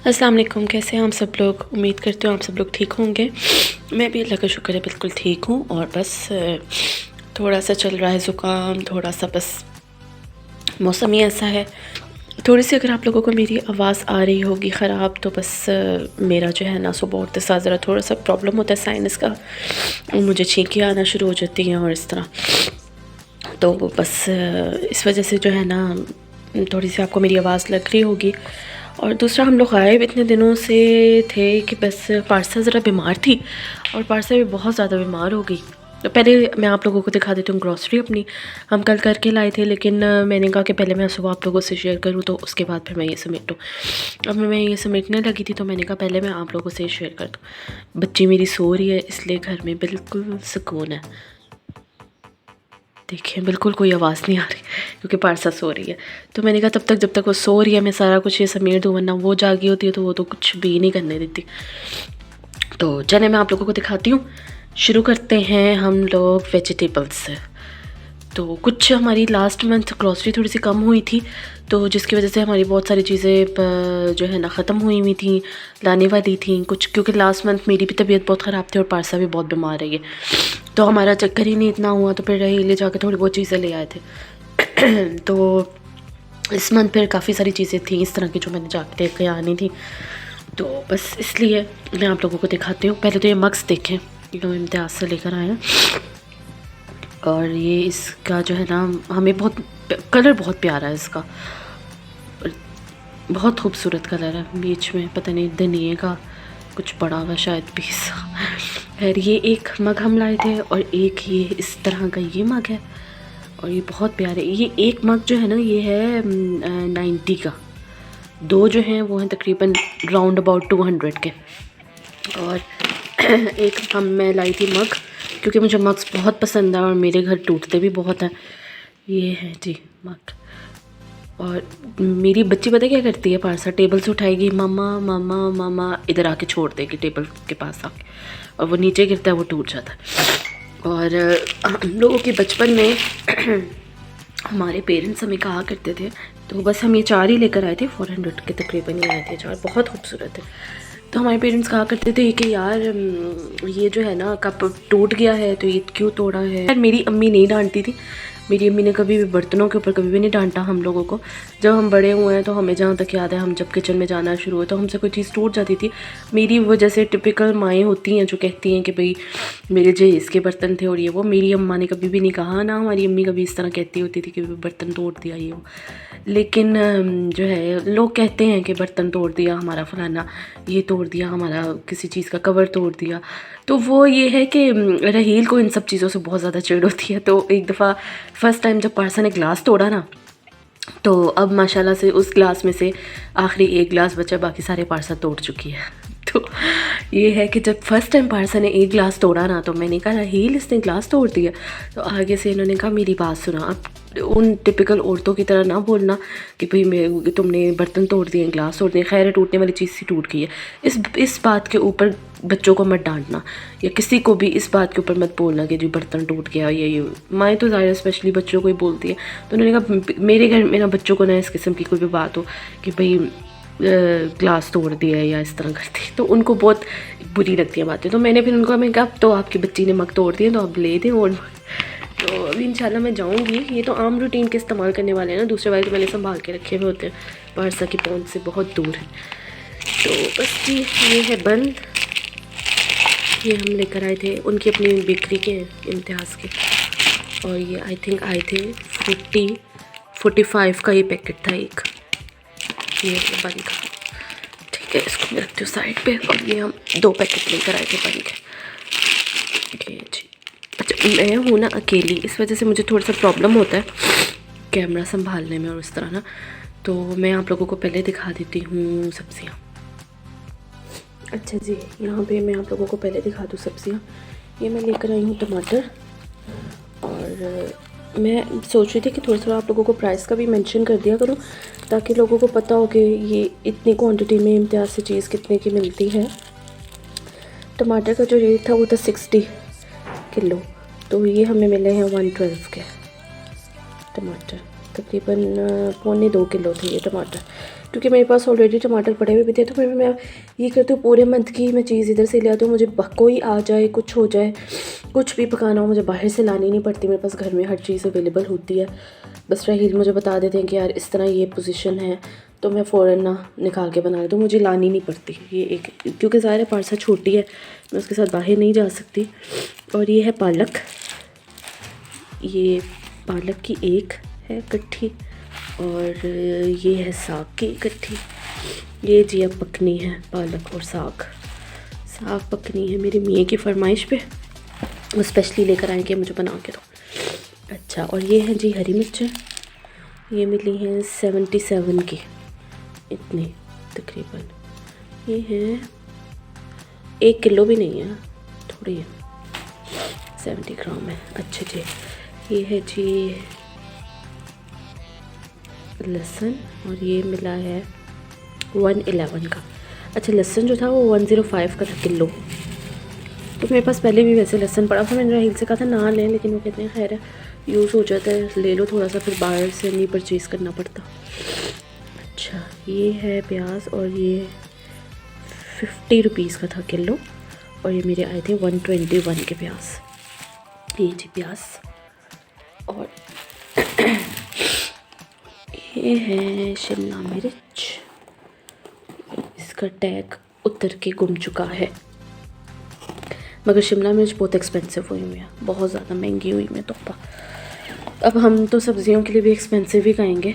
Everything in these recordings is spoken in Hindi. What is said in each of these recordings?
अस्सलाम वालेकुम। कैसे हैं आप सब लोग? उम्मीद करती हूँ आप सब लोग ठीक होंगे। मैं भी अल्लाह का शुक्र है बिल्कुल ठीक हूँ। और बस थोड़ा सा चल रहा है ज़ुकाम, थोड़ा सा बस मौसम ही ऐसा है। थोड़ी सी अगर आप लोगों को मेरी आवाज़ आ रही होगी ख़राब तो बस मेरा जो है ना सुबह उठते साथ ज़रा थोड़ा सा प्रॉब्लम होता है साइनस का, मुझे छींकें आना शुरू हो जाती हैं और इस तरह। तो बस इस वजह से जो है ना थोड़ी सी आपको मेरी आवाज़ लग रही होगी। और दूसरा, हम लोग गायब इतने दिनों से थे कि बस पारसा ज़रा बीमार थी और पारसा भी बहुत ज़्यादा बीमार हो गई। तो पहले मैं आप लोगों को दिखा देती हूँ ग्रॉसरी अपनी। हम कल करके लाए थे, लेकिन मैंने कहा कि पहले मैं सुबह आप लोगों से शेयर करूँ तो उसके बाद फिर मैं ये समेटूँ। अब मैं ये समेटने लगी थी तो मैंने कहा पहले मैं आप लोगों से शेयर कर दूँ। बच्ची मेरी सो रही है इसलिए घर में बिल्कुल सुकून है। देखिए बिल्कुल कोई आवाज़ नहीं आ रही क्योंकि पारसा सो रही है। तो मैंने कहा तब तक जब तक वो सो रही है मैं सारा कुछ ये समेट दूँ, वरना वो जागी होती है तो वो तो कुछ भी नहीं करने देती। तो चले मैं आप लोगों को दिखाती हूँ। शुरू करते हैं हम लोग वेजिटेबल्स से। तो कुछ हमारी लास्ट मंथ ग्रॉसरी थोड़ी सी कम हुई थी, तो जिसकी वजह से हमारी बहुत सारी चीज़ें जो है ना ख़त्म हुई थी, लाने वाली थी कुछ, क्योंकि लास्ट मंथ मेरी भी तबीयत बहुत ख़राब थी और पारसा भी बहुत बीमार रही है। तो हमारा चक्कर ही नहीं इतना हुआ, तो फिर ले जाके थोड़ी बहुत चीज़ें ले आए थे। तो इस मंथ फिर काफ़ी सारी चीज़ें थी इस तरह की जो मैंने जाके लेके आनी थी। तो बस इसलिए मैं आप लोगों को दिखाती हूँ। पहले तो ये मग्स देखें, जो इम्तियाज़ से लेकर आए हैं। और ये इसका जो है ना हमें बहुत कलर बहुत प्यारा है इसका, बहुत खूबसूरत कलर है। बीच में पता नहीं धनिए का कुछ पड़ा हुआ शायद पीस। खैर ये एक मग हम लाए थे और एक ये इस तरह का ये मग है और ये बहुत प्यारे। ये एक मग जो है ना ये है 90 का, दो जो हैं वो हैं तकरीबन राउंड अबाउट 200 के। और एक मैं लाई थी मग क्योंकि मुझे मग्स बहुत पसंद है और मेरे घर टूटते भी बहुत हैं। ये है जी मग। और मेरी बच्ची पता क्या करती है, पारसा टेबल से उठाएगी, मामा मामा मामा इधर आके छोड़ देगी टेबल के पास आके, और वो नीचे गिरता है वो टूट जाता है। और हम लोगों के बचपन में हमारे पेरेंट्स हमें कहा करते थे, तो बस हम ये चार ही लेकर आए थे, 400 के तकरीबन ही आए थे चार, बहुत खूबसूरत है। तो हमारे पेरेंट्स कहा करते थे कि यार ये जो है ना कप टूट गया है तो ये क्यों तोड़ा है। यार मेरी अम्मी नहीं डांटती थी, मेरी अम्मी ने कभी भी बर्तनों के ऊपर कभी भी नहीं डांटा हम लोगों को। जब हम बड़े हुए हैं तो हमें जहाँ तक याद है, हम जब किचन में जाना शुरू हुए तो हमसे कोई चीज़ टूट जाती थी। मेरी वो जैसे टिपिकल माएँ होती हैं जो कहती हैं कि भाई मेरे जो इसके बर्तन थे और ये वो, मेरी अम्मा ने कभी भी नहीं कहा, ना हमारी अम्मी कभी इस तरह कहती होती थी कि बर्तन तोड़ दिया ये वो। लेकिन जो है लोग कहते हैं कि बर्तन तोड़ दिया हमारा, फलाना ये तोड़ दिया हमारा, किसी चीज़ का कवर तोड़ दिया। तो वो ये है कि रहील को इन सब चीज़ों से बहुत ज़्यादा चिढ़ होती है। तो एक दफ़ा फ़र्स्ट टाइम जब पारसा ने ग्लास तोड़ा ना, तो अब माशाल्लाह से उस ग्लास में से आखिरी एक ग्लास बचा, बाकी सारे पारसा तोड़ चुकी है। तो ये है कि जब फर्स्ट टाइम पारसा ने एक ग्लास तोड़ा ना, तो मैंने कहा हील इसने ग्लास तोड़ दिया। तो आगे से इन्होंने कहा मेरी बात सुना, अब उन टिपिकल औरतों की तरह ना बोलना कि भाई तुमने बर्तन तोड़ दिए, ग्लास तोड़ दिए, खैर टूटने वाली चीज़ सी टूट गई है। इस बात के ऊपर बच्चों को मत डांटना या किसी को भी इस बात के ऊपर मत बोलना कि जी बर्तन टूट गया। ये माएँ तो ज़ाहिर स्पेशली बच्चों को ही बोलती है। तो उन्होंने कहा मेरे घर में ना बच्चों को ना इस किस्म की कोई भी बात हो कि भाई ग्लास तोड़ दिया है या इस तरह करती है, तो उनको बहुत बुरी लगती है बातें। तो मैंने फिर उनको मैं कहा अब तो आपकी बच्ची ने मग तोड़ दिए तो आप ले दें। और तो अभी इंशाल्लाह मैं जाऊंगी। ये तो आम रूटीन के इस्तेमाल करने वाले हैं ना, दूसरे वाले तो मैंने संभाल के रखे हुए होते हैं, पारसा की पहुंच से बहुत दूर है। तो बस ये है बंद, ये हम लेकर आए थे उनकी अपनी बेकरी के इम्तियाज़ के। और ये आई थिंक आए थे 45 का ये पैकेट था एक, ये बन का। ठीक है, इसको मैं रखती हूँ साइड पे। और ये हम 2 पैकेट लेकर आए थे बन के। ये जी, अच्छा मैं हूँ ना अकेली, इस वजह से मुझे थोड़ा सा प्रॉब्लम होता है कैमरा संभालने में और इस तरह ना। तो मैं आप लोगों को पहले दिखा देती हूँ सब्ज़ियाँ। अच्छा जी, यहाँ पे मैं आप लोगों को पहले दिखा दूँ सब्ज़ियाँ। ये मैं लेकर आई हूँ टमाटर, और मैं सोच रही थी कि थोड़ा थोड़ा आप लोगों को प्राइस का भी मेंशन कर दिया करूँ ताकि लोगों को पता हो कि ये इतनी क्वांटिटी में इम्तियाज़ से चीज़ कितने की मिलती है। टमाटर का जो रेट था वो था 60 किलो, तो ये हमें मिले हैं 112 के टमाटर। तकरीबन 1.25 किलो थे ये टमाटर, क्योंकि मेरे पास ऑलरेडी टमाटर पड़े हुए भी थे। तो मैं ये करती हूँ पूरे मंथ की मैं चीज़ इधर से ले आती हूँ। मुझे कोई आ जाए, कुछ हो जाए, कुछ भी पकाना हो, मुझे बाहर से लानी नहीं पड़ती। मेरे पास घर में हर चीज़ अवेलेबल होती है। बस राहील मुझे बता देते हैं कि यार इस तरह ये पोजीशन है, तो मैं फ़ौरन ना निकाल के बना देती हूँ, मुझे लानी नहीं पड़ती। ये एक, क्योंकि ज़ाहिर है पारसा छोटी है, मैं उसके साथ बाहर नहीं जा सकती। और ये है पालक, ये पालक की एक है कट्ठी, और ये है साग की कट्ठी। ये जी अब पकनी है पालक और साग पकनी है मेरी मियाँ की फरमाइश पे, वो स्पेशली लेकर आए कि मुझे बना के दो। अच्छा, और ये है जी हरी मिर्चें, ये मिली हैं 77 की, इतनी तकरीबन। ये है 1 किलो भी नहीं है, थोड़ी है, 70 ग्राम है। अच्छा जी, ये है जी लहसुन, और ये मिला है 111 का। अच्छा, लहसुन जो था वो 105 का था किलो। तो मेरे पास पहले भी वैसे लहसुन पड़ा था, मैंने राहील से कहा था ना लें, लेकिन वो कहते हैं खैर है, यूज़ हो जाता है, ले लो थोड़ा सा, फिर बाहर से नहीं परचेज़ करना पड़ता। अच्छा, ये है प्याज, और ये 50 रुपीज़ का था किलो, और ये मेरे आए थे 121 के प्याज। ये जी प्याज, और ये है शिमला मिर्च, इसका टैग उतर के गुम चुका है, मगर शिमला मिर्च बहुत एक्सपेंसिव हुई हुई है, बहुत ज़्यादा महंगी हुई है तोहफा। अब हम तो सब्ज़ियों के लिए भी एक्सपेंसिव ही खाएंगे,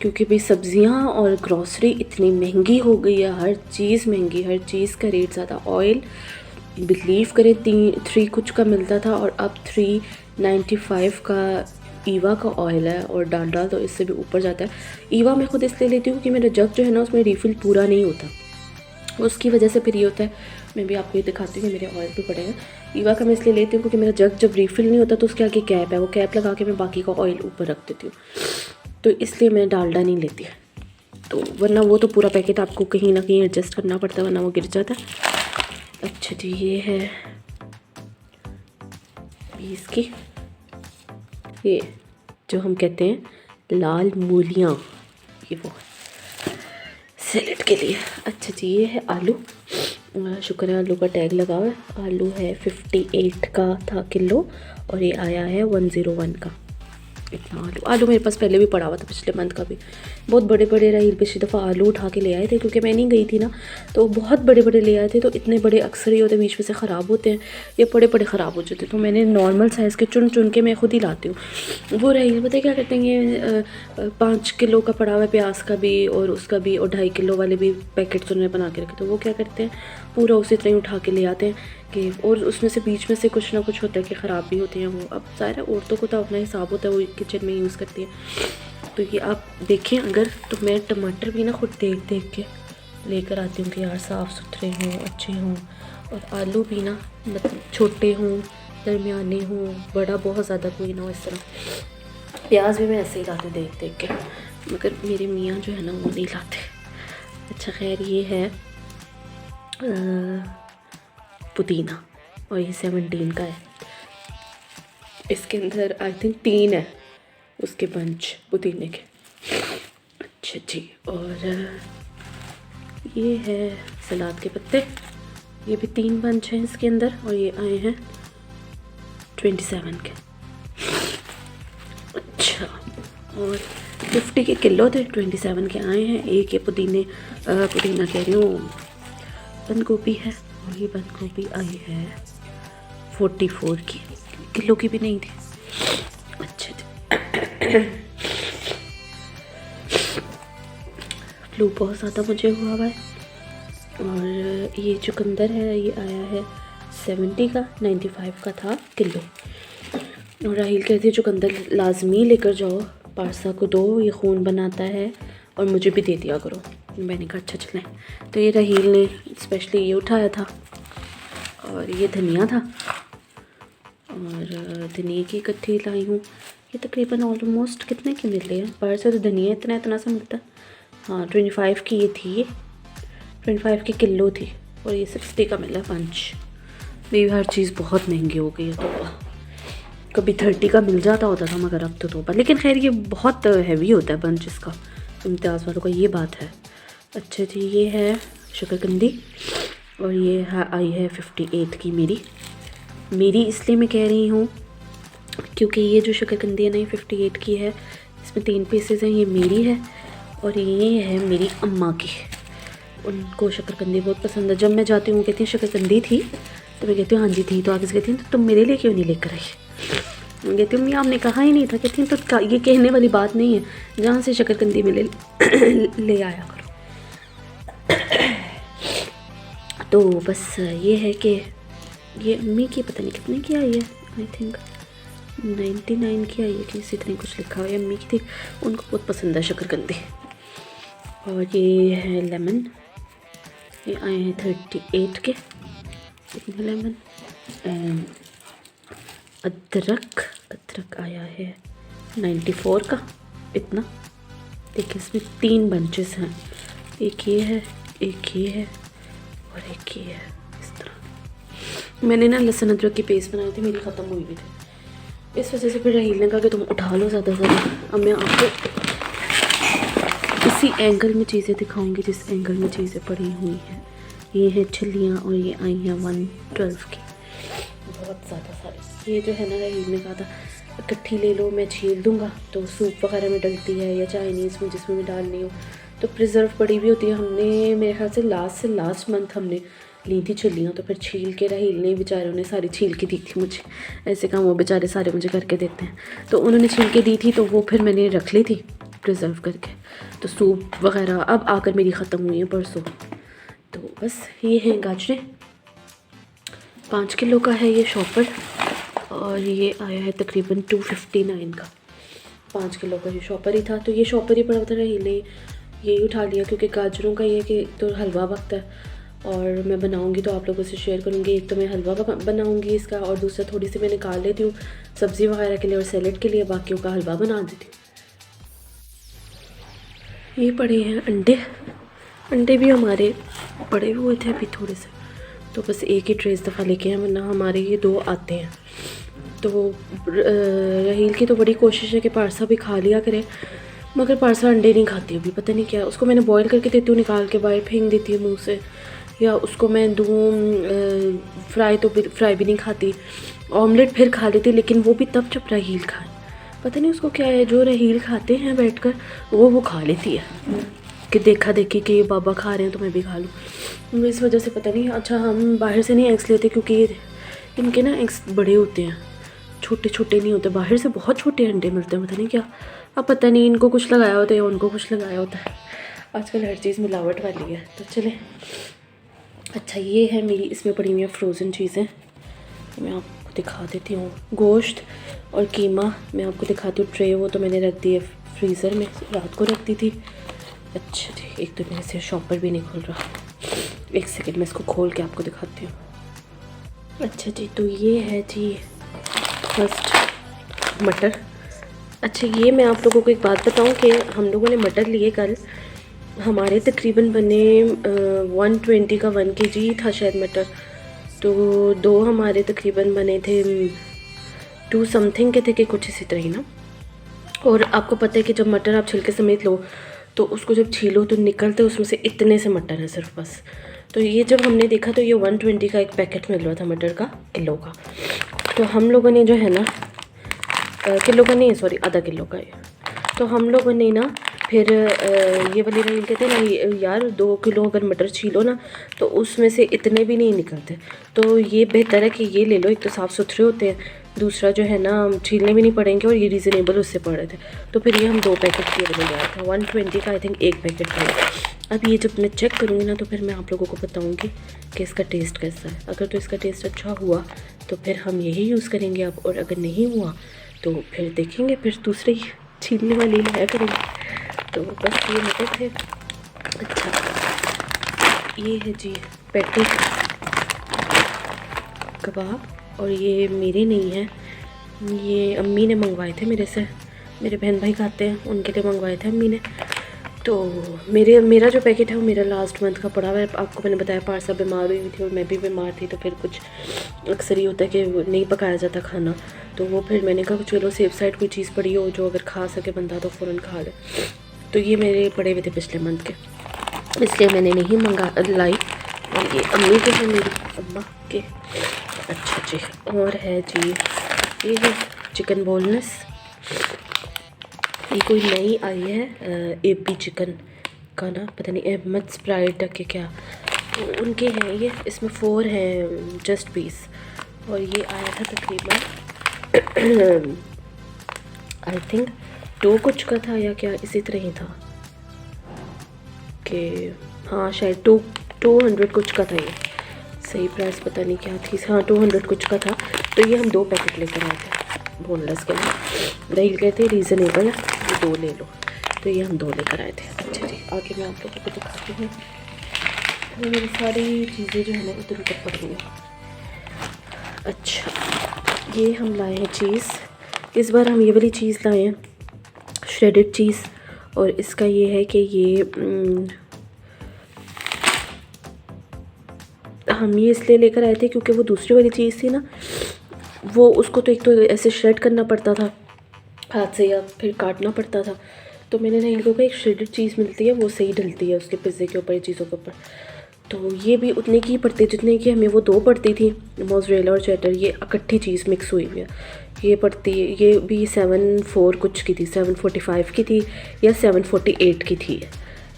क्योंकि भाई सब्ज़ियाँ और ग्रॉसरी इतनी महंगी हो गई है, हर चीज़ महंगी, हर चीज़ का रेट ज़्यादा। ऑयल बिलीव करें 3 कुछ का मिलता था, और अब 395 का ईवा का ऑयल है, और डालडा तो इससे भी ऊपर जाता है। ईवा मैं खुद इसलिए लेती हूँ कि मेरा जग जो है ना उसमें रिफ़िल पूरा नहीं होता, उसकी वजह से फिर ये होता है। मैं भी आपको ये दिखाती हूँ कि मेरे ऑयल भी पड़े हैं। ईवा का मैं इसलिए लेती हूँ क्योंकि मेरा जग जब रिफ़िल नहीं होता तो उसके आगे कैप है, वो कैप लगा के मैं बाकी का ऑयल ऊपर रख देती हूँ, तो इसलिए मैं डालडा नहीं लेती। तो वरना वो तो पूरा पैकेट आपको कहीं ना कहीं एडजस्ट करना पड़ता है, वरना वो गिर जाता है। अच्छा जी, ये है 20 की, ये जो हम कहते हैं लाल मूलियाँ, ये वो सैलेड के लिए। अच्छा जी, ये है आलू, शुक्र है आलू का टैग लगा हुआ है। आलू है 58 का था किलो, और ये आया है 101 का। इतना आलू मेरे पास पहले भी पड़ा हुआ था, पिछले मंथ का भी। बहुत बड़े बड़े राहील पिछली दफ़ा आलू उठा के ले आए थे, क्योंकि मैं नहीं गई थी ना, तो बहुत बड़े बड़े ले आए थे। तो इतने बड़े अक्सर ही होते, बीच में से ख़राब होते हैं, ये बड़े बड़े ख़राब हो जाते। तो मैंने नॉर्मल साइज़ के चुन चुन के मैं खुद ही लाती हूँ। वो राहील पता है क्या करते हैं, ये 5 किलो का पड़ा हुआ है प्याज का भी और उसका भी, और 2.5 किलो वाले भी पैकेट्स उन्होंने बना के रखे। तो वो क्या करते हैं, पूरा उसी तरह ही उठा के ले आते हैं कि, और उसमें से बीच में से कुछ ना कुछ होता है कि ख़राब भी होते हैं वो। अब ज़ाहिर है औरतों को तो अपना हिसाब होता है, वो किचन में यूज़ करती है। तो ये आप देखें अगर, तो मैं टमाटर भी ना खुद देख देख के लेकर आती हूँ कि यार साफ़ सुथरे हों, अच्छे हों, और आलू भी ना मतलब छोटे हों, दरमियाने हों, बड़ा बहुत ज़्यादा कोई ना हो इस तरह। प्याज भी मैं ऐसे ही लाती देख देख के, मगर मेरे मियाँ जो है ना वो नहीं लाते। अच्छा खैर, ये है पुदीना, और ये 17 का है। इसके अंदर आई थिंक 3 है उसके बंच पुदीने के। अच्छा जी, और ये है सलाद के पत्ते, ये भी 3 बंच हैं इसके अंदर, और ये आए हैं 27 के। अच्छा, और 50 के किलो थे, 27 के आए हैं। एक ये पुदीना कह रही हूँ, बंद गोभी है, और ये बंद गोभी आई है 44 की, किलो की भी नहीं थी। अच्छा फ्लू बहुत ज़्यादा मुझे हुआ है। और ये चुकंदर है, ये आया है 70 का, 95 का था किलो। और राहील कहती है चुकंदर लाजमी लेकर जाओ, पारसा को दो, ये खून बनाता है, और मुझे भी दे दिया करो। मैंने कहा अच्छा चलें। तो ये राहील ने स्पेशली ये उठाया था, और ये धनिया था, और धनिया की इकट्ठी लाई हूँ। ये तकरीबन ऑलमोस्ट कितने की मिल रही है, बाहर से तो धनिया इतना सा मिलता है। हाँ 25 की ये थी, ये 25 की किलो थी, और ये 60 का मिला 5। मेरी हर चीज़ बहुत महंगी हो गई है। तो कभी 30 का मिल जाता होता था, मगर अब तो तोबा। लेकिन खैर ये बहुत हैवी होता है बंच इसका, इम्तियाज़ वालों का, ये बात है। अच्छा जी, ये है शकरकंदी और ये है आई है 58 की मेरी इसलिए मैं कह रही हूँ क्योंकि ये जो शकरकंदी है ना, ये 58 की है। इसमें 3 पीसेस हैं, ये मेरी है और ये है मेरी अम्मा की। उनको शकरकंदी बहुत पसंद है। जब मैं जाती हूँ कहती हैं शकरकंदी थी, तो मैं कहती हूँ हाँ जी थी। तो आगे से कहती हैं तो तुम मेरे लिए क्यों नहीं लेकर आई? मैं कहती हूँ नहीं आपने कहा ही नहीं था। कहती हैं तो ये कहने वाली बात नहीं है, जहाँ से शकरकंदी मिले ले आया करो। तो बस ये है कि ये अम्मी की पता नहीं कितने की आई है, आई थिंक 99 की आई है कि इसी तरह कुछ लिखा हुआ है। अम्मी की थी, उनको बहुत पसंद है शकरकंदी। और ये है लेमन, ये आए हैं 38 के लेमन। एंड अदरक आया है 94 का। इतना देखिए, इसमें 3 बंचेस हैं, एक ये है, एक ये है और एक ये है। इस तरह मैंने ना लहसुन अदरक की पेस्ट बनाई थी, मेरी ख़त्म हुई भी थी, इस वजह से फिर राहील ने कहा कि तुम उठा लो ज़्यादा से ज़्यादा। अब मैं आपको इसी एंगल में चीज़ें दिखाऊंगी जिस एंगल में चीज़ें पड़ी हुई हैं। ये है छलियाँ और ये आई हैं 112 की, बहुत ज़्यादा सारी। ये जो है ना, राहील ने कहा था इकट्ठी ले लो, मैं छील दूँगा, तो सूप वगैरह में डलती है या चाइनीज़ में जिसमें मैं डालनी हो, तो प्रिजर्व पड़ी भी होती है। हमने मेरे ख्याल से लास्ट मंथ हमने ली थी छलियाँ, तो फिर छील के राहील ने बेचारों ने सारी छील के दी थी मुझे। ऐसे काम वो बेचारे सारे मुझे करके देते हैं, तो उन्होंने छील के दी थी, तो वो फिर मैंने रख ली थी प्रिजर्व करके। तो सूप वगैरह अब आकर मेरी ख़त्म हुई है परसों। तो बस ये हैं गाजरें, 5 किलो का है ये शॉपर और ये आया है तकरीबन 259 का। 5 किलो का ये शॉपर ही था, तो ये शॉपर ही पड़ा था, राहील ने यही उठा लिया क्योंकि गाजरों का ये कि तो हलवा वक्त है और मैं बनाऊंगी तो आप लोगों से शेयर करूंगी। एक तो मैं हलवा बनाऊंगी इसका, और दूसरा थोड़ी सी मैं निकाल लेती हूँ सब्ज़ी वगैरह के लिए और सैलेड के लिए, बाकियों का हलवा बना देती हूँ। ये पड़े हैं अंडे भी हमारे पड़े हुए थे अभी थोड़े से, तो बस एक ही ट्रे इस दफ़ा लेके हैं, वरना हमारे ये 2 आते हैं। तो राहील की तो बड़ी कोशिश है कि पारसा भी खा लिया करे, मगर पारसा अंडे नहीं खाती अभी, पता नहीं क्या। उसको मैंने बॉईल करके देती हूँ, निकाल के बाहर फेंक देती है मुंह से, या उसको मैं दूँ फ्राई भी नहीं खाती। ऑमलेट फिर खा लेती, लेकिन वो भी तब जब राहील खाए, पता नहीं उसको क्या है, जो राहील खाते हैं बैठकर वो खा लेती है कि देखा देखी कि ये बाबा खा रहे हैं तो मैं भी खा लूँ। इस वजह से पता नहीं। अच्छा, हम बाहर से नहीं एग्स लेते क्योंकि इनके ना एग्स बड़े होते हैं, छोटे छोटे नहीं होते। बाहर से बहुत छोटे अंडे मिलते हैं, पता नहीं क्या। अब पता नहीं इनको कुछ लगाया होता है या उनको कुछ लगाया होता है। आजकल हर चीज़ मिलावट वाली है, तो चले। अच्छा, ये है मेरी इसमें पड़ी हुई है फ्रोज़न चीज़ें, मैं आपको दिखा देती हूँ। गोश्त और कीमा मैं आपको दिखाती हूँ। ट्रे वो तो मैंने रख दी है फ्रीज़र में, रात को रख दी थी। अच्छा जी, एक तो मेरे से शॉपर भी नहीं खुल रहा, एक सेकंड में इसको खोल के आपको दिखाती हूँ। अच्छा जी, तो ये है जी फर्स्ट मटर। अच्छा, ये मैं आप लोगों को एक बात बताऊं कि हम लोगों ने मटर लिए कल, हमारे तकरीबन बने 120 का 1 kg था शायद मटर, तो 2 हमारे तकरीबन बने थे 2 समथिंग के थे कि कुछ इसी तरह ही ना। और आपको पता है कि जब मटर आप छिलके समेत लो तो उसको जब छीलो तो निकलते उसमें से इतने से मटर है सिर्फ बस। तो ये जब हमने देखा तो ये 120 का एक पैकेट मिल रहा था मटर का, किलो का। तो हम लोगों ने जो है ना, किलो का नहीं सॉरी आधा किलो का है, तो हम लोगों ने ना फिर ये वाली राहील कहते हैं ना यार 2 किलो अगर मटर छीलो ना तो उसमें से इतने भी नहीं निकलते, तो ये बेहतर है कि ये ले लो। एक तो साफ़ सुथरे होते हैं, दूसरा जो है ना छीलने भी नहीं पड़ेंगे और ये रीज़नेबल उससे पड़ रहे थे। तो फिर ये हम 2 पैकेट के बने गया था, 120 का आई थिंक एक पैकेट था। अब ये जब मैं चेक करूँगी ना तो फिर मैं आप लोगों को बताऊँगी कि इसका टेस्ट कैसा है। अगर तो इसका टेस्ट अच्छा हुआ तो फिर हम यही यूज़ करेंगे अब, और अगर नहीं हुआ तो फिर देखेंगे, फिर दूसरी छीलने वाली लाया करेंगे। तो बस ये मटर थे। अच्छा, ये है जी पैटी कबाब, और ये मेरे नहीं है, ये अम्मी ने मंगवाए थे मेरे से, मेरे बहन भाई खाते हैं उनके लिए मंगवाए थे अम्मी ने। तो मेरा जो पैकेट है वो मेरा लास्ट मंथ का पड़ा हुआ है। आपको मैंने बताया पारसा बीमार हुई थी और मैं भी बीमार थी, तो फिर कुछ अक्सर ही होता है कि नहीं पकाया जाता खाना, तो वो फिर मैंने कहा चलो सेफ साइड कोई चीज़ पड़ी हो जो अगर खा सके बंदा तो फ़ौरन खा ले। तो ये मेरे पड़े हुए थे पिछले मंथ के, इसलिए मैंने नहीं लाई। और ये अम्मी के हैं, मेरी अम्मा के। अच्छा जी, और है जी ये है चिकन बोनलेस, ये कोई नई आई है एपी चिकन का ना, पता नहीं अहमद स्प्राइट के क्या, तो उनके हैं ये। इसमें 4 हैं जस्ट पीस, और ये आया था तकरीबन आई थिंक 2 कुछ का था या क्या, इसी तरह ही था कि हाँ शायद 200 कुछ का था। ये सही प्राइस पता नहीं क्या थी, हाँ 200 कुछ का था। तो ये हम 2 पैकेट लेकर आए थे बोनलेस के लिए। दही कहते रीज़नेबल है, ये 2 ले लो, तो ये हम 2 लेकर आए थे। अच्छा जी, आगे मैं आप लोगों को दिखाती हूँ। मेरी सारी चीज़ें जो है ना इधर उधर पड़ गई हैं। अच्छा, ये हम लाए हैं चीज़, इस बार हम ये वाली चीज़ लाए हैं श्रेडेड चीज़, और इसका ये है कि ये हम ये इसलिए लेकर आए थे क्योंकि वो दूसरी वाली चीज़ थी ना, वो उसको तो एक तो ऐसे श्रेड करना पड़ता था हाथ से या फिर काटना पड़ता था। तो मैंने ना इन लोगों को एक श्रेडेड चीज़ मिलती है, वो सही डलती है उसके पिज़्ज़े के ऊपर, चीज़ों के ऊपर। तो ये भी उतने की पड़ती जितने की हमें वो 2 पड़ती थी, मोज़रेला और चेडर, ये इकट्ठी चीज़ मिक्स हुई हुई है। ये पड़ती, ये भी 7.4 कुछ की थी, 7.45 की थी या 7.48 की थी।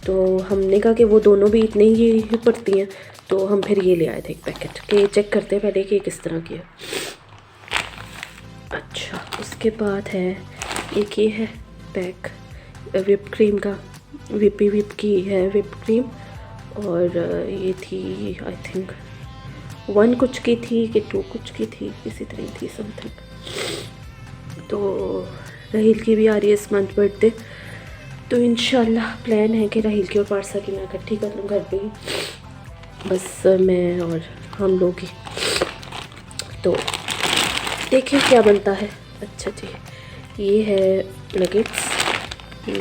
तो हमने कहा कि वो दोनों भी इतने ही पड़ती हैं, तो हम फिर ये ले आए थे एक पैकेट के, चेक करते हैं पहले कि किस तरह की है। अच्छा, उसके बाद है एक ये है पैक विप क्रीम का, विपी विप की है विप क्रीम, और ये थी आई थिंक 1 कुछ की थी कि 2 कुछ की थी, इसी तरह थी समथिंग। तो राहील की भी आ रही है इस मंथ बर्थडे, तो इंशाल्लाह प्लान है कि राहील की और पारसा की मैं इकट्ठी कर लूँ घर पे ही, बस मैं और हम लोग ही, तो देखिए क्या बनता है। अच्छा जी, ये है नगेट्स,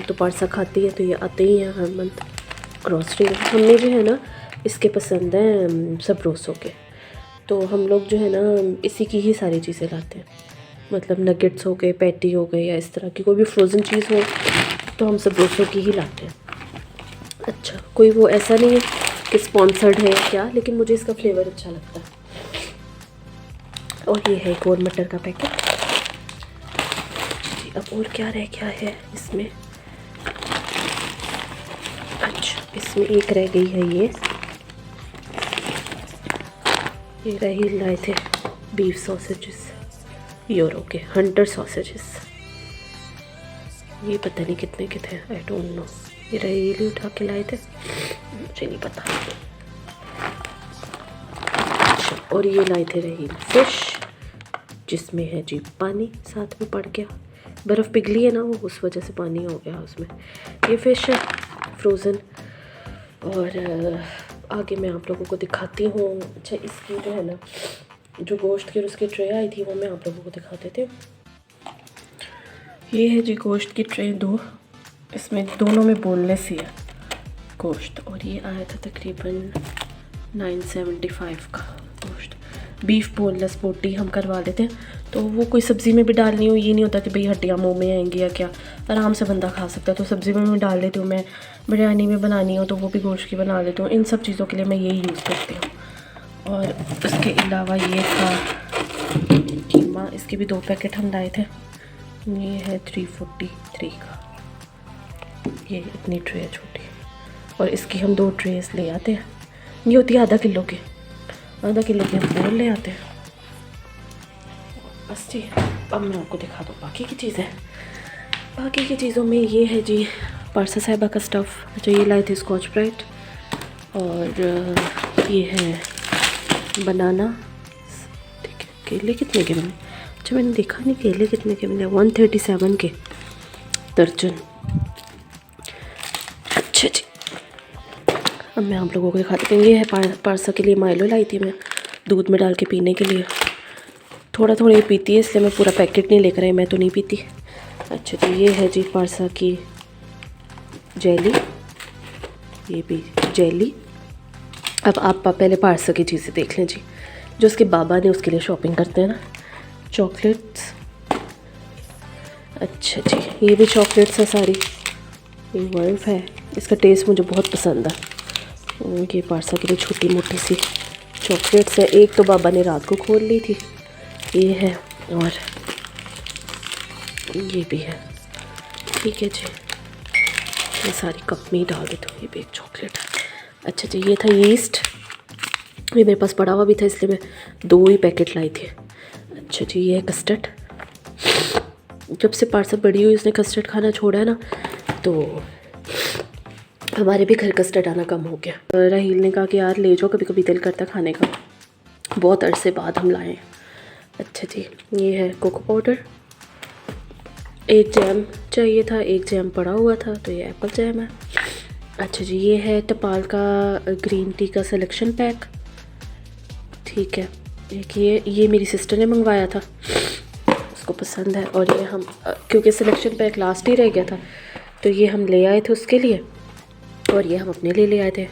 तो पारसा खाती है तो ये आते ही हैं हर मंथ ग्रॉसरी। हमें जो है ना इसके पसंद हैं सब रोसों के, तो हम लोग जो है ना इसी की ही सारी चीज़ें लाते हैं, मतलब नगेट्स हो गए, पैटी हो गए, या इस तरह की कोई भी फ्रोज़न चीज़ हो तो हम सब रोसों की ही लाते हैं। अच्छा, कोई वो ऐसा नहीं है कि स्पॉन्सर्ड है या क्या, लेकिन मुझे इसका फ्लेवर अच्छा लगता है। और ये है एक और मटर का पैकेट जी। अब और क्या रह गया है इसमें, अच्छा इसमें एक रह गई है ये राहील लाए थे बीफ सॉसेजेस, यूरो के हंटर सॉसेजेस, ये पता नहीं कितने के थे, आई डोंट नो, ये राहील ही उठा के लाए थे, मुझे नहीं पता। अच्छा, और ये लाए थे राहील फिश, जिसमें है जी पानी साथ में पड़ गया, बर्फ़ पिघली है ना वो, उस वजह से पानी हो गया उसमें। ये फ़िश है फ्रोज़न, और आगे मैं आप लोगों को दिखाती हूँ। अच्छा, इसकी जो है ना जो गोश्त की और उसकी ट्रे आई थी वो मैं आप लोगों को दिखाते थे। ये है जी गोश्त की ट्रे 2, इसमें दोनों में बोनलेस ही है गोश्त, और ये आया था तकरीबन 975 का गोश्त। बीफ बोनलेस बोटी हम करवा लेते हैं, तो वो कोई सब्ज़ी में भी डालनी हो, ये नहीं होता कि भाई हड्डियाँ मुँह में आएंगी या क्या, आराम से बंदा खा सकता है। तो सब्ज़ी में मैं डाल लेती हूँ, मैं बिरयानी में बनानी हो तो वो भी गोश्त की बना लेती हूँ, इन सब चीज़ों के लिए मैं यही यूज़ करती हूँ। और उसके अलावा ये था कीमा, इसके भी 2 पैकेट हम लाए थे, ये है 343 का, ये इतनी ट्रे है छोटी, और इसकी हम 2 ट्रेस ले आते हैं, ये होती है आधा किलो की हम और ले आते हैं बस जी। अब मैं आपको दिखा दूँ बाकी की चीज़ें। बाकी की चीज़ों में ये है जी पारसा साहिबा का स्टफ़, जो ये लाए थे स्कॉच ब्राइट, और ये है बनाना, ठीक है। केले कितने के मिले, अच्छा मैंने देखा नहीं केले कितने के मिले, 137 के दर्जन। अच्छा जी, अब मैं आप लोगों को दिखाती हूँ। ये है पारसा के लिए माइलो लाई थी मैं, दूध में डाल के पीने के लिए, थोड़ा थोड़ा ही पीती है इसलिए मैं पूरा पैकेट नहीं लेकर आई, मैं तो नहीं पीती। अच्छा जी, ये है जी पारसा की जेली, ये भी जेली। अब आप पहले पार्सा की चीज़ें देख लें जी, जो उसके बाबा ने उसके लिए शॉपिंग करते हैं ना, चॉकलेट्स। अच्छा जी, ये भी चॉकलेट्स है सारी। ये वर्फ है, इसका टेस्ट मुझे बहुत पसंद है। ये पार्सा के लिए छोटी मोटी सी चॉकलेट्स है। एक तो बाबा ने रात को खोल ली थी, ये है, और ये भी है। ठीक है जी, ये सारी कप में ही डाल देती हूँ। ये भी एक चॉकलेट है। अच्छा जी, ये था यीस्ट, ये मेरे पास पड़ा हुआ भी था इसलिए मैं 2 ही पैकेट लाई थी। अच्छा जी, ये है कस्टर्ड। जब से पार्सल बड़ी हुई उसने कस्टर्ड खाना छोड़ा है ना, तो हमारे भी घर कस्टर्ड आना कम हो गया। राहील ने कहा कि यार ले जाओ, कभी कभी दिल करता खाने का, बहुत अरसे बाद हम लाए। अच्छा जी, ये है कोको पाउडर। एक जैम चाहिए था, एक जैम पड़ा हुआ था, तो ये एप्पल जैम है। अच्छा जी, ये है टपाल का ग्रीन टी का सिलेक्शन पैक। ठीक है, एक ये मेरी सिस्टर ने मंगवाया था, उसको पसंद है। और ये हम क्योंकि सिलेक्शन पैक लास्ट ही रह गया था, तो ये हम ले आए थे उसके लिए, और ये हम अपने लिए ले आए थे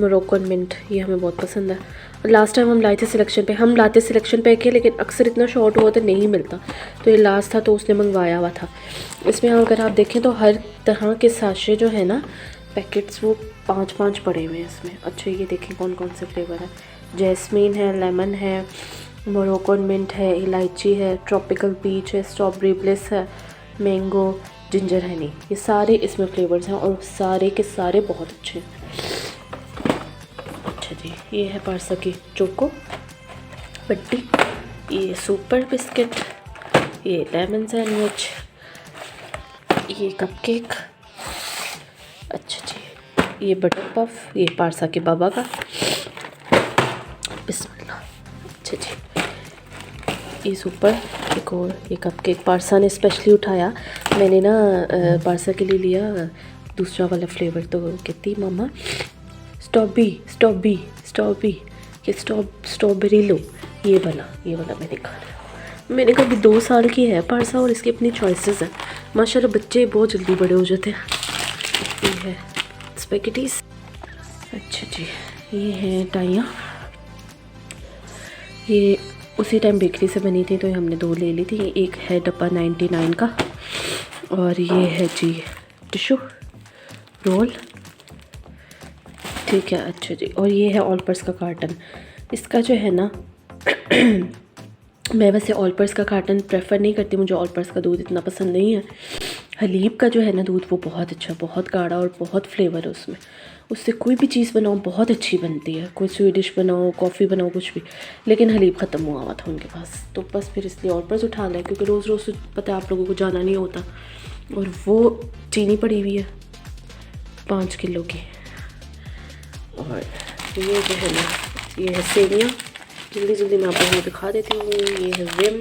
मोरक्कन मिंट। ये हमें बहुत पसंद है। और लास्ट टाइम हम लाए थे सिलेक्शन पैक, हम लाते सिलेक्शन पैक है, लेकिन अक्सर इतना शॉर्ट हुआ तो नहीं मिलता, तो ये लास्ट था तो उसने मंगवाया हुआ था। इसमें अगर आप देखें तो हर तरह के साशे जो है ना पैकेट्स, वो 5-5 पड़े हुए हैं इसमें। अच्छा, ये देखें कौन कौन से फ्लेवर है। जैस्मीन है, लेमन है, मोरक्कन मिंट है, इलायची है, ट्रॉपिकल पीच है, स्ट्रॉबेरी ब्लिस है, मैंगो, जिंजर हनी, ये सारे इसमें फ्लेवर्स हैं और सारे के सारे बहुत अच्छे हैं। अच्छा जी, ये है पार्सा की चोको पट्टी, ये सुपर बिस्किट, ये लेमन सैंडविच, ये कपकेक। अच्छा जी, ये बटर पफ, ये पार्सा के बाबा का। बिस्मिल्लाह। अच्छा जी, ये सुपर, एक और ये कपकेक पार्सा ने स्पेशली उठाया। मैंने ना पार्सा के लिए लिया दूसरा वाला फ्लेवर, तो कहती मम्मा स्ट्रॉबेरी ये स्ट्रॉबेरी लो, ये वाला मैंने खाना। मैंने कहा 2 साल की है पार्सा और इसकी अपनी चॉइसेस हैं। माशाल्लाह बच्चे बहुत जल्दी बड़े हो जाते हैं। ये है स्पैगेटीज। अच्छा जी, ये है टाइयाँ, ये उसी टाइम बेकरी से बनी थी, तो हमने 2 ले ली थी। एक है डब्बा 99 का, और ये है जी टिशू रोल। ठीक है। अच्छा जी, और ये है ऑलपर्स का कार्टन। इसका जो है ना मैं वैसे ऑलपर्स का कार्टन प्रेफर नहीं करती, मुझे ऑलपर्स का दूध इतना पसंद नहीं है। हलीब का जो है ना दूध, वो बहुत अच्छा, बहुत गाढ़ा और बहुत फ्लेवर है उसमें। उससे कोई भी चीज़ बनाओ बहुत अच्छी बनती है, कोई स्वीट डिश बनाओ, कॉफ़ी बनाओ, कुछ भी। लेकिन हलीब ख़त्म हुआ था उनके पास, तो बस फिर इसलिए ऑलपर्स उठा लिया, क्योंकि रोज़ रोज़ पता है आप लोगों को जाना नहीं होता। और वो चीनी पड़ी हुई है 5 किलो की। और ये जो है ना, ये है सेवियाँ, जल्दी मैं आप लोगों को दिखा देती हूँ। ये है विम,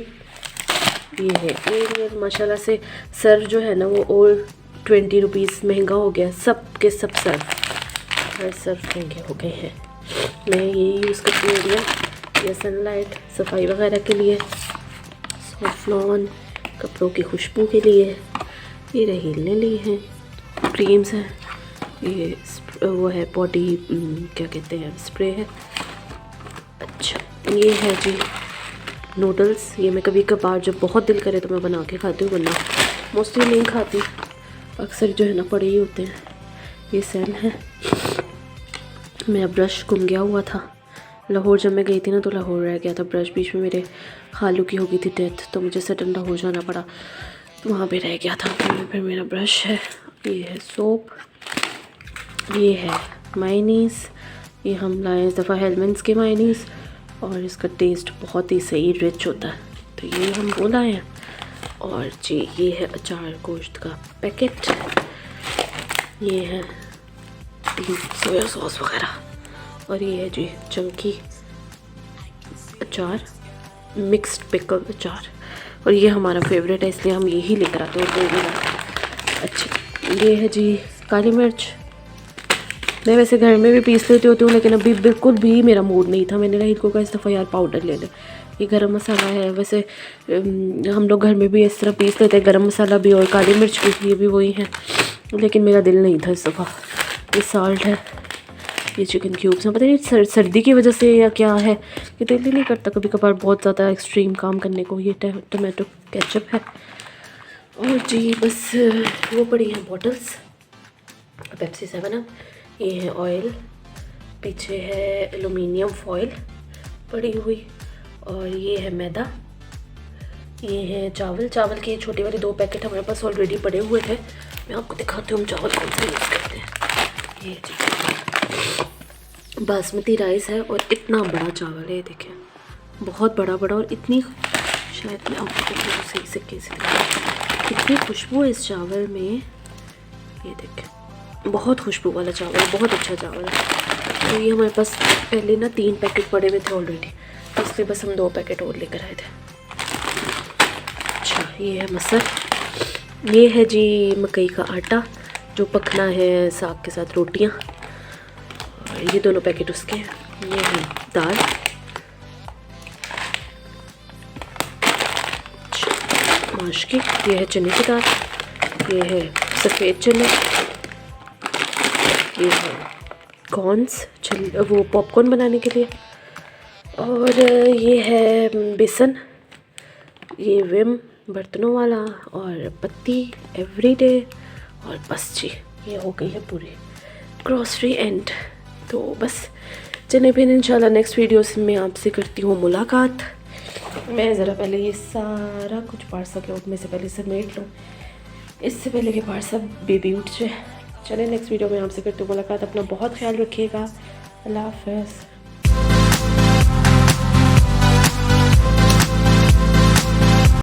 ये है एरियल। माशाल्लाह से सर्व जो है ना वो और 20 रुपीज़ महंगा हो गया, सब के सब सर्व, हर सर्व महंगे हो गए हैं। मैं ये यूज़ करती हूँ एरियल, या सनलाइट सफाई वगैरह के लिए, सॉफ्लॉन कपड़ों की खुशबू के लिए, ये राहील ने ली हैं, क्रीम्स हैं, ये वो है बॉडी क्या कहते हैं स्प्रे है। अच्छा, ये है जी नूडल्स, ये मैं कभी कभार जब बहुत दिल करे तो मैं बना के खाती हूँ, वरना मोस्टली नहीं खाती, अक्सर जो है ना पड़े ही होते हैं। ये सैन है। मेरा ब्रश गुम गया हुआ था लाहौर, जब मैं गई थी ना तो लाहौर रह गया था ब्रश, बीच में मेरे खालू की हो गई थी डेथ, तो मुझे सडन लाहौर जाना पड़ा, तो वहाँ पे रह गया था। फिर मेरा ब्रश है, ये है सोप, ये है मायनीज़, ये हम लाए इस दफ़ा हेलमेंट्स के मायनीज़, और इसका टेस्ट बहुत ही सही रिच होता है, तो ये हम वो लाए हैं। और जी ये है अचार गोश्त का पैकेट, ये है 3 सोया सॉस वगैरह, और ये है जी चंकी अचार, मिक्स्ड पिकल अचार, और ये हमारा फेवरेट है इसलिए हम यही लेकर आते हैं। अच्छा, ये है जी काली मिर्च, मैं वैसे घर में भी पीस लेती होती हूँ, लेकिन अभी बिल्कुल भी मेरा मूड नहीं था। मैंने राहील को कहा इस दफ़ा यार पाउडर ले ले। ये गरम मसाला है, वैसे हम लोग घर में भी इस तरह पीस लेते हैं, गरम मसाला भी और काली मिर्च भी, ये भी वही है, लेकिन मेरा दिल नहीं था इस दफ़ा, ये सॉल्ट है, ये चिकन क्यूब्स हैं। पता नहीं सर्दी की वजह से या क्या है, ये दिल ही नहीं करता कभी कभार बहुत ज़्यादा एक्सट्रीम काम करने को। ये टोमेटो केचप है। और जी बस वो पड़ी हैं बॉटल्स, पेप्सी 7 अप। ये है ऑयल, पीछे है एलुमिनियम फॉइल पड़ी हुई, और ये है मैदा, ये है चावल। चावल के छोटे वाले 2 पैकेट हमारे पास ऑलरेडी पड़े हुए थे। मैं आपको दिखाती हूँ हम चावल कौन सा यूज़ करते हैं। ये जी बासमती राइस है, और इतना बड़ा चावल है, देखें बहुत बड़ा बड़ा, और इतनी, शायद मैं आपको सही से कैसे दिखाऊं, इतनी खुशबू है इस चावल में। ये देखें बहुत खुशबू वाला चावल है, बहुत अच्छा चावल है। तो ये हमारे पास पहले ना 3 पैकेट पड़े हुए थे ऑलरेडी, तो इसलिए बस हम 2 पैकेट और लेकर आए थे। अच्छा ये है मसर, ये है जी मकई का आटा जो पकना है साग के साथ रोटियां, और ये दोनों पैकेट उसके हैं। ये है दाल, माश की, ये है चने की दाल, ये है सफ़ेद चने, ये है कॉर्न्स वो पॉपकॉर्न बनाने के लिए, और ये है बेसन, ये विम बर्तनों वाला, और पत्ती एवरीडे, और बस जी ये हो गई है पूरी ग्रॉसरी एंड। तो बस चलिए फिर इंशाल्लाह नेक्स्ट वीडियोस में आपसे करती हूँ मुलाकात। मैं ज़रा पहले ये सारा कुछ पार्सल के उठने से पहले समेट लूँ, इससे पहले के पार्सल बेबी उठ जाए। चलिए नेक्स्ट वीडियो में आपसे करती हूँ मुलाकात। अपना बहुत ख्याल रखिएगा। अल्लाह हाफ़िज़।